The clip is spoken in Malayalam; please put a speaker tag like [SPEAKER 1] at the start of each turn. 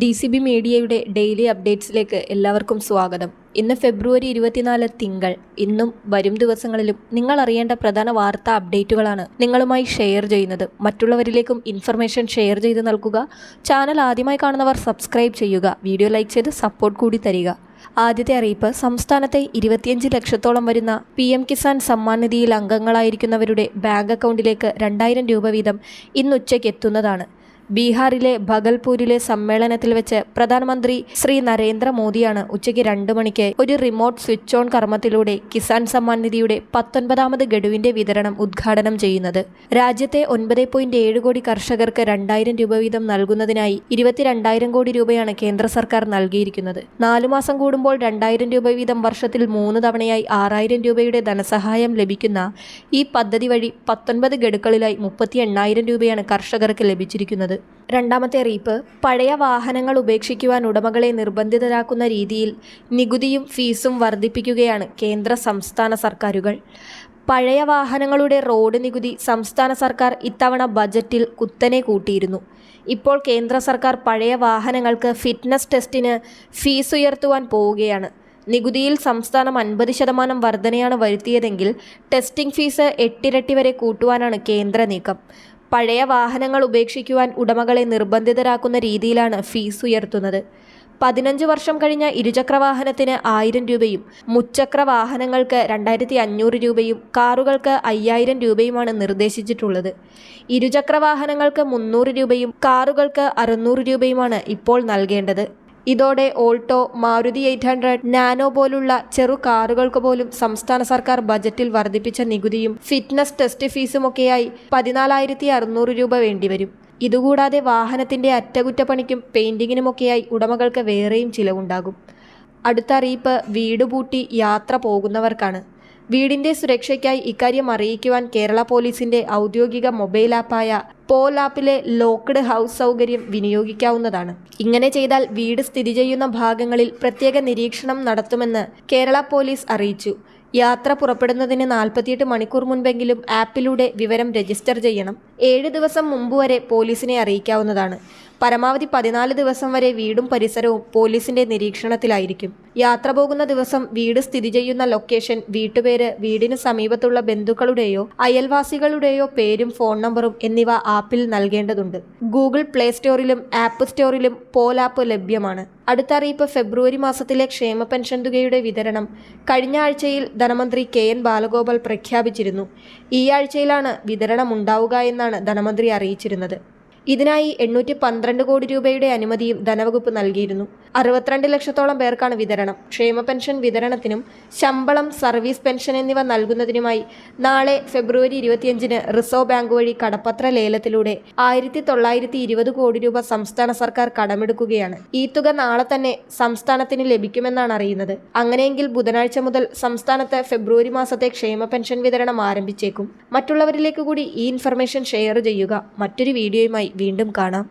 [SPEAKER 1] DCB മീഡിയയുടെ ഡെയിലി അപ്ഡേറ്റ്സിലേക്ക് എല്ലാവർക്കും സ്വാഗതം. ഇന്ന് ഫെബ്രുവരി 24 തിങ്കൾ. ഇന്നും വരും ദിവസങ്ങളിലും നിങ്ങൾ അറിയേണ്ട പ്രധാന വാർത്താ അപ്ഡേറ്റുകളാണ് നിങ്ങളുമായി ഷെയർ ചെയ്യുന്നത്. മറ്റുള്ളവരിലേക്കും ഇൻഫർമേഷൻ ഷെയർ ചെയ്ത് നൽകുക. ചാനൽ ആദ്യമായി കാണുന്നവർ സബ്സ്ക്രൈബ് ചെയ്യുക. വീഡിയോ ലൈക്ക് ചെയ്ത് സപ്പോർട്ട് കൂടി തരിക. ആദ്യത്തെ അറിയിപ്പ്, സംസ്ഥാനത്തെ 25 ലക്ഷത്തോളം വരുന്ന PM കിസാൻ സമ്മാൻ നിധിയിൽ അംഗങ്ങളായിരിക്കുന്നവരുടെ ബാങ്ക് അക്കൗണ്ടിലേക്ക് 2000 രൂപ വീതം ഇന്ന് ഉച്ചയ്ക്ക് എത്തുന്നതാണ്. ബീഹാറിലെ ഭഗൽപൂരിലെ സമ്മേളനത്തിൽ വെച്ച് പ്രധാനമന്ത്രി ശ്രീ നരേന്ദ്രമോദിയാണ് ഉച്ചയ്ക്ക് 2 മണിക്ക് ഒരു റിമോട്ട് സ്വിച്ച് ഓൺ കർമ്മത്തിലൂടെ കിസാൻ സമ്മാൻ നിധിയുടെ 19ാമത് ഗഡുവിന്റെ വിതരണം ഉദ്ഘാടനം ചെയ്യുന്നത്. രാജ്യത്തെ 9.7 കോടി കർഷകർക്ക് 2000 രൂപ വീതം നൽകുന്നതിനായി 22,000 കോടി രൂപയാണ് കേന്ദ്ര സർക്കാർ നൽകിയിരിക്കുന്നത്. 4 മാസം കൂടുമ്പോൾ 2000 രൂപ വീതം വർഷത്തിൽ 3 തവണയായി 6000 രൂപയുടെ ധനസഹായം ലഭിക്കുന്ന ഈ പദ്ധതി വഴി 19 ഗഡുക്കളിലായി 38,000 രൂപയാണ് കർഷകർക്ക് ലഭിച്ചിരിക്കുന്നത്. രണ്ടാമത്തെ അറിയിപ്പ്, പഴയ വാഹനങ്ങൾ ഉപേക്ഷിക്കുവാൻ ഉടമകളെ നിർബന്ധിതരാക്കുന്ന രീതിയിൽ നികുതിയും ഫീസും വർദ്ധിപ്പിക്കുകയാണ് കേന്ദ്ര സംസ്ഥാന സർക്കാരുകൾ. പഴയ വാഹനങ്ങളുടെ റോഡ് നികുതി സംസ്ഥാന സർക്കാർ ഇത്തവണ ബജറ്റിൽ കുത്തനെ കൂട്ടിയിരുന്നു. ഇപ്പോൾ കേന്ദ്ര സർക്കാർ പഴയ വാഹനങ്ങൾക്ക് ഫിറ്റ്നസ് ടെസ്റ്റിന് ഫീസ് ഉയർത്തുവാൻ പോവുകയാണ്. നികുതിയിൽ സംസ്ഥാനം 50% വർധനയാണ് വരുത്തിയതെങ്കിൽ ടെസ്റ്റിംഗ് ഫീസ് 8 ഇരട്ടി വരെ കൂട്ടുവാനാണ് കേന്ദ്ര നീക്കം. പഴയ വാഹനങ്ങൾ ഉപേക്ഷിക്കുവാൻ ഉടമകളെ നിർബന്ധിതരാക്കുന്ന രീതിയിലാണ് ഫീസ് ഉയർത്തുന്നത്. 15 വർഷം കഴിഞ്ഞ ഇരുചക്ര വാഹനത്തിന് 1000 രൂപയും മുച്ചക്ര വാഹനങ്ങൾക്ക് 2500 രൂപയും കാറുകൾക്ക് 5000 രൂപയുമാണ് നിർദ്ദേശിച്ചിട്ടുള്ളത്. ഇരുചക്ര വാഹനങ്ങൾക്ക് 300 രൂപയും കാറുകൾക്ക് 600 രൂപയുമാണ് ഇപ്പോൾ നൽകേണ്ടത്. ഇതോടെ ഓൾട്ടോ, മാരുതി 800, നാനോ പോലുള്ള ചെറു കാറുകൾക്ക് പോലും സംസ്ഥാന സർക്കാർ ബജറ്റിൽ വർദ്ധിപ്പിച്ച നികുതിയും ഫിറ്റ്നസ് ടെസ്റ്റ് ഫീസുമൊക്കെയായി 14,600 രൂപ വേണ്ടിവരും. ഇതുകൂടാതെ വാഹനത്തിന്റെ അറ്റകുറ്റപ്പണിക്കും പെയിന്റിങ്ങിനുമൊക്കെയായി ഉടമകൾക്ക് വേറെയും ചിലവുണ്ടാകും. അടുത്ത അറിയിപ്പ്, വീടുപൂട്ടി യാത്ര പോകുന്നവർക്കാണ്. വീടിന്റെ സുരക്ഷയ്ക്കായി ഇക്കാര്യം അറിയിക്കുവാൻ കേരള പോലീസിന്റെ ഔദ്യോഗിക മൊബൈൽ ആപ്പായ പോൽ ആപ്പിലെ ലോക്ക്ഡ് ഹൗസ് സൗകര്യം വിനിയോഗിക്കാവുന്നതാണ്. ഇങ്ങനെ ചെയ്താൽ വീട് സ്ഥിതി ചെയ്യുന്ന ഭാഗങ്ങളിൽ പ്രത്യേക നിരീക്ഷണം നടത്തുമെന്ന് കേരള പോലീസ് അറിയിച്ചു. യാത്ര പുറപ്പെടുന്നതിന് 48 മണിക്കൂർ മുൻപെങ്കിലും ആപ്പിലൂടെ വിവരം രജിസ്റ്റർ ചെയ്യണം. 7 ദിവസം മുമ്പ് വരെ പോലീസിനെ അറിയിക്കാവുന്നതാണ്. പരമാവധി 14 ദിവസം വരെ വീടും പരിസരവും പോലീസിന്റെ നിരീക്ഷണത്തിലായിരിക്കും. യാത്ര പോകുന്ന ദിവസം വീട് സ്ഥിതി ചെയ്യുന്ന ലൊക്കേഷൻ, വീട്ടുപേര്, വീടിന് സമീപത്തുള്ള ബന്ധുക്കളുടെയോ അയൽവാസികളുടെയോ പേരും ഫോൺ നമ്പറും എന്നിവ ആപ്പിൽ നൽകേണ്ടതുണ്ട്. ഗൂഗിൾ പ്ലേ സ്റ്റോറിലും ആപ്പ് സ്റ്റോറിലും പോൽ ആപ്പ് ലഭ്യമാണ്. അടുത്ത അറിയിപ്പ്, ഫെബ്രുവരി മാസത്തിലെ ക്ഷേമ പെൻഷൻ തുകയുടെ വിതരണം കഴിഞ്ഞ ആഴ്ചയിൽ ധനമന്ത്രി KN ബാലഗോപാൽ പ്രഖ്യാപിച്ചിരുന്നു. ഈ ആഴ്ചയിലാണ് വിതരണം ഉണ്ടാവുക എന്നാണ് ധനമന്ത്രി അറിയിച്ചിരുന്നത്. ഇതിനായി 812 കോടി രൂപയുടെ അനുമതിയും ധനവകുപ്പ് നൽകിയിരുന്നു. 62 ലക്ഷത്തോളം പേർക്കാണ് വിതരണം. ക്ഷേമ പെൻഷൻ വിതരണത്തിനും ശമ്പളം, സർവീസ് പെൻഷൻ എന്നിവ നൽകുന്നതിനുമായി നാളെ ഫെബ്രുവരി 25-ന് റിസർവ് ബാങ്ക് വഴി കടപ്പത്ര ലേലത്തിലൂടെ 1920 കോടി രൂപ സംസ്ഥാന സർക്കാർ കടമെടുക്കുകയാണ്. ഈ തുക നാളെ തന്നെ സംസ്ഥാനത്തിന് ലഭിക്കുമെന്നാണ് അറിയുന്നത്. അങ്ങനെയെങ്കിൽ ബുധനാഴ്ച മുതൽ സംസ്ഥാനത്ത് ഫെബ്രുവരി മാസത്തെ ക്ഷേമ പെൻഷൻ വിതരണം ആരംഭിച്ചേക്കും. മറ്റുള്ളവരിലേക്ക് കൂടി ഈ ഇൻഫർമേഷൻ ഷെയർ ചെയ്യുക. മറ്റൊരു വീഡിയോയുമായി വീണ്ടും കാണാം.